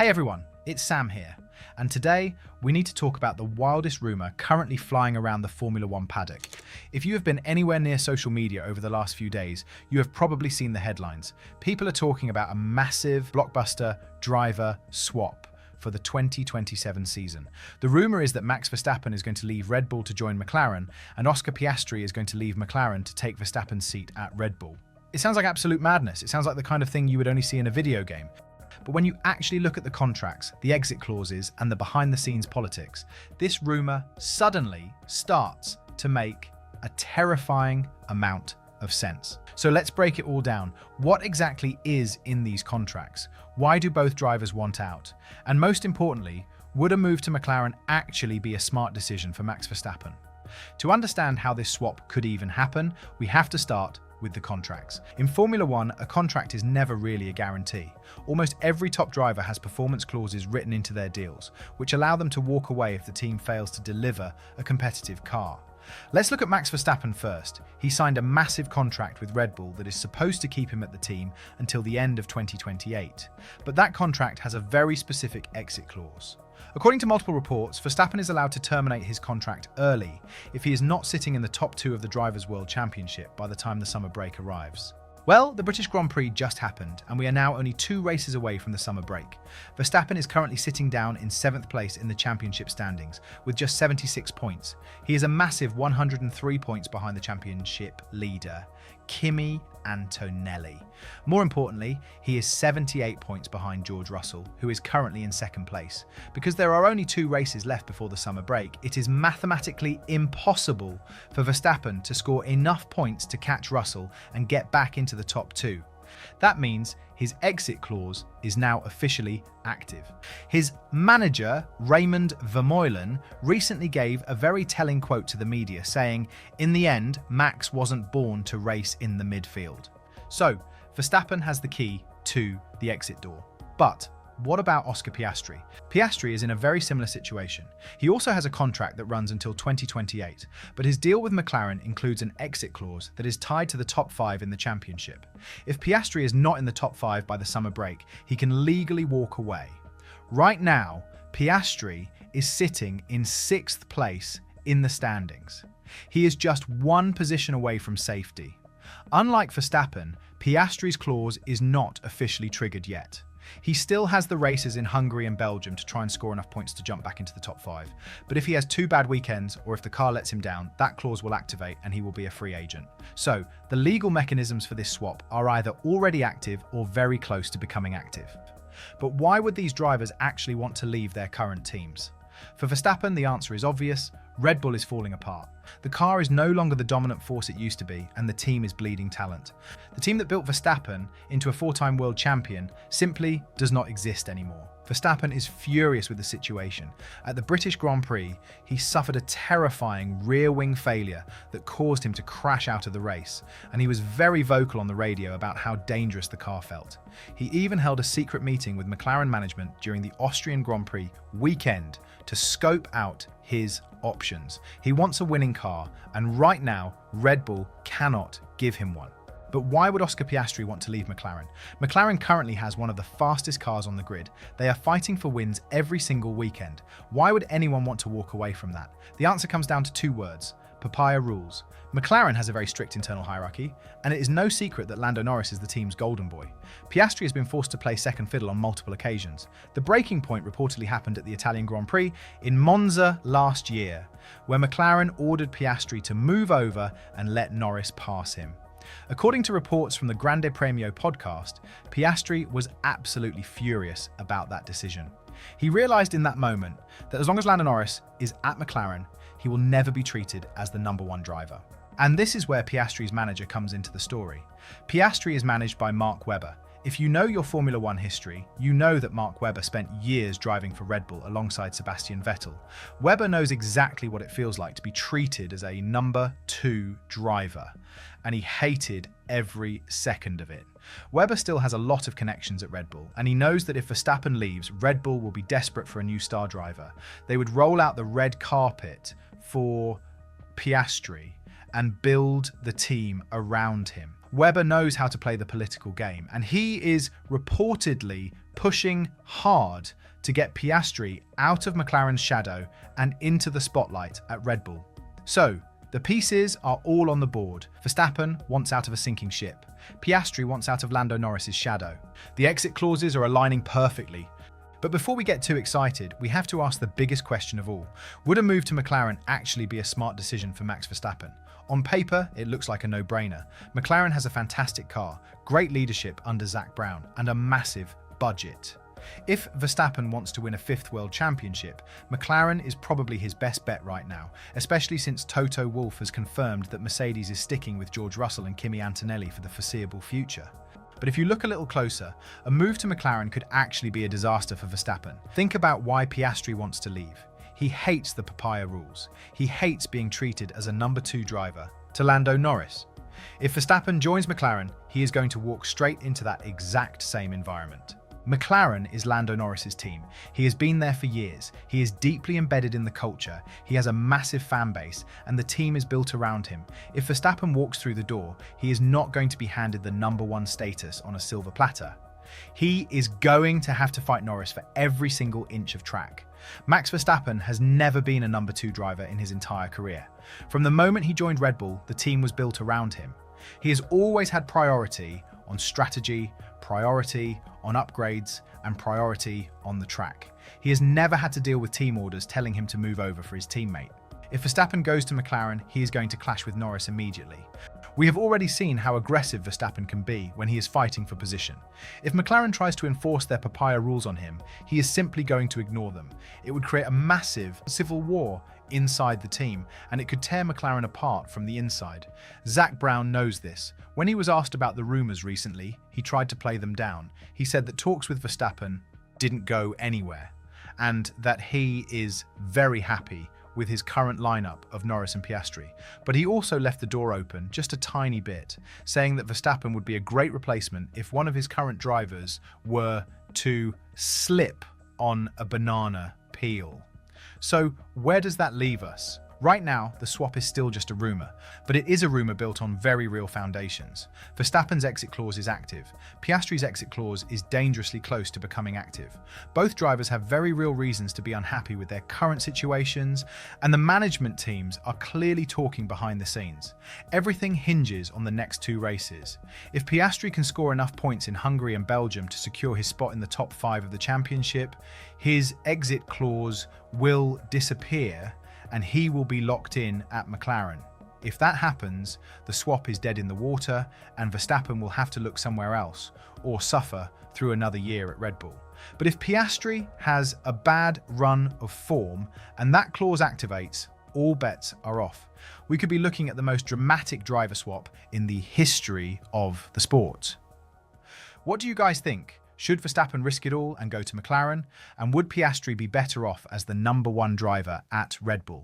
Hey everyone, it's Sam here, and today we need to talk about the wildest rumour currently flying around the Formula One paddock. If you have been anywhere near social media over the last few days, you have probably seen the headlines. People are talking about a massive blockbuster driver swap for the 2027 season. The rumour is that Max Verstappen is going to leave Red Bull to join McLaren, and Oscar Piastri is going to leave McLaren to take Verstappen's seat at Red Bull. It sounds like absolute madness. It sounds like the kind of thing you would only see in a video game. But when you actually look at the contracts, the exit clauses, and the behind-the-scenes politics, this rumour suddenly starts to make a terrifying amount of sense. So let's break it all down. What exactly is in these contracts? Why do both drivers want out? And most importantly, would a move to McLaren actually be a smart decision for Max Verstappen? To understand how this swap could even happen, we have to start with the contracts. In Formula One, a contract is never really a guarantee. Almost every top driver has performance clauses written into their deals, which allow them to walk away if the team fails to deliver a competitive car. Let's look at Max Verstappen first. He signed a massive contract with Red Bull that is supposed to keep him at the team until the end of 2028. But that contract has a very specific exit clause. According to multiple reports, Verstappen is allowed to terminate his contract early if he is not sitting in the top two of the Drivers' World Championship by the time the summer break arrives. Well, the British Grand Prix just happened, and we are now only 2 races away from the summer break. Verstappen is currently sitting down in 7th place in the championship standings, with just 76 points. He is a massive 103 points behind the championship leader, Kimi Antonelli. More importantly, he is 78 points behind George Russell, who is currently in 2nd place. Because there are only 2 races left before the summer break, it is mathematically impossible for Verstappen to score enough points to catch Russell and get back into the top 2. That means his exit clause is now officially active. His manager, Raymond Vermeulen, recently gave a very telling quote to the media saying, "In the end, Max wasn't born to race in the midfield." So, Verstappen has the key to the exit door. But what about Oscar Piastri? Piastri is in a very similar situation. He also has a contract that runs until 2028, but his deal with McLaren includes an exit clause that is tied to the top 5 in the championship. If Piastri is not in the top 5 by the summer break, he can legally walk away. Right now, Piastri is sitting in 6th place in the standings. He is just 1 position away from safety. Unlike Verstappen, Piastri's clause is not officially triggered yet. He still has the races in Hungary and Belgium to try and score enough points to jump back into the top 5. But if he has 2 bad weekends, or if the car lets him down, that clause will activate and he will be a free agent. So, the legal mechanisms for this swap are either already active or very close to becoming active. But why would these drivers actually want to leave their current teams? For Verstappen, the answer is obvious. Red Bull is falling apart. The car is no longer the dominant force it used to be, and the team is bleeding talent. The team that built Verstappen into a 4-time world champion simply does not exist anymore. Verstappen is furious with the situation. At the British Grand Prix, he suffered a terrifying rear wing failure that caused him to crash out of the race, and he was very vocal on the radio about how dangerous the car felt. He even held a secret meeting with McLaren management during the Austrian Grand Prix weekend to scope out his options. He wants a winning car, and right now, Red Bull cannot give him one. But why would Oscar Piastri want to leave McLaren? McLaren currently has one of the fastest cars on the grid. They are fighting for wins every single weekend. Why would anyone want to walk away from that? The answer comes down to 2 words: papaya rules. McLaren has a very strict internal hierarchy, and it is no secret that Lando Norris is the team's golden boy. Piastri has been forced to play second fiddle on multiple occasions. The breaking point reportedly happened at the Italian Grand Prix in Monza last year, where McLaren ordered Piastri to move over and let Norris pass him. According to reports from the Grande Premio podcast, Piastri was absolutely furious about that decision. He realised in that moment that as long as Lando Norris is at McLaren, he will never be treated as the number 1 driver. And this is where Piastri's manager comes into the story. Piastri is managed by Mark Webber. If you know your Formula One history, you know that Mark Webber spent years driving for Red Bull alongside Sebastian Vettel. Webber knows exactly what it feels like to be treated as a number 2 driver, and he hated every second of it. Webber still has a lot of connections at Red Bull, and he knows that if Verstappen leaves, Red Bull will be desperate for a new star driver. They would roll out the red carpet for Piastri and build the team around him. Webber knows how to play the political game, and he is reportedly pushing hard to get Piastri out of McLaren's shadow and into the spotlight at Red Bull. So, the pieces are all on the board. Verstappen wants out of a sinking ship. Piastri wants out of Lando Norris's shadow. The exit clauses are aligning perfectly. But before we get too excited, we have to ask the biggest question of all. Would a move to McLaren actually be a smart decision for Max Verstappen? On paper, it looks like a no-brainer. McLaren has a fantastic car, great leadership under Zak Brown, and a massive budget. If Verstappen wants to win a fifth world championship, McLaren is probably his best bet right now, especially since Toto Wolff has confirmed that Mercedes is sticking with George Russell and Kimi Antonelli for the foreseeable future. But if you look a little closer, a move to McLaren could actually be a disaster for Verstappen. Think about why Piastri wants to leave. He hates the papaya rules. He hates being treated as a number 2 driver to Lando Norris. If Verstappen joins McLaren, he is going to walk straight into that exact same environment. McLaren is Lando Norris's team. He has been there for years. He is deeply embedded in the culture. He has a massive fan base, and the team is built around him. If Verstappen walks through the door, he is not going to be handed the number 1 status on a silver platter. He is going to have to fight Norris for every single inch of track. Max Verstappen has never been a number 2 driver in his entire career. From the moment he joined Red Bull, the team was built around him. He has always had priority on strategy, priority on upgrades, and priority on the track. He has never had to deal with team orders telling him to move over for his teammate. If Verstappen goes to McLaren, he is going to clash with Norris immediately. We have already seen how aggressive Verstappen can be when he is fighting for position. If McLaren tries to enforce their papaya rules on him, he is simply going to ignore them. It would create a massive civil war inside the team, and it could tear McLaren apart from the inside. Zak Brown knows this. When he was asked about the rumours recently, he tried to play them down. He said that talks with Verstappen didn't go anywhere, and that he is very happy with his current lineup of Norris and Piastri. But he also left the door open just a tiny bit, saying that Verstappen would be a great replacement if one of his current drivers were to slip on a banana peel. So where does that leave us? Right now, the swap is still just a rumour, but it is a rumour built on very real foundations. Verstappen's exit clause is active. Piastri's exit clause is dangerously close to becoming active. Both drivers have very real reasons to be unhappy with their current situations, and the management teams are clearly talking behind the scenes. Everything hinges on the next 2 races. If Piastri can score enough points in Hungary and Belgium to secure his spot in the top 5 of the championship, his exit clause will disappear and he will be locked in at McLaren. If that happens, the swap is dead in the water and Verstappen will have to look somewhere else or suffer through another year at Red Bull. But if Piastri has a bad run of form and that clause activates, all bets are off. We could be looking at the most dramatic driver swap in the history of the sport. What do you guys think? Should Verstappen risk it all and go to McLaren? And would Piastri be better off as the number 1 driver at Red Bull?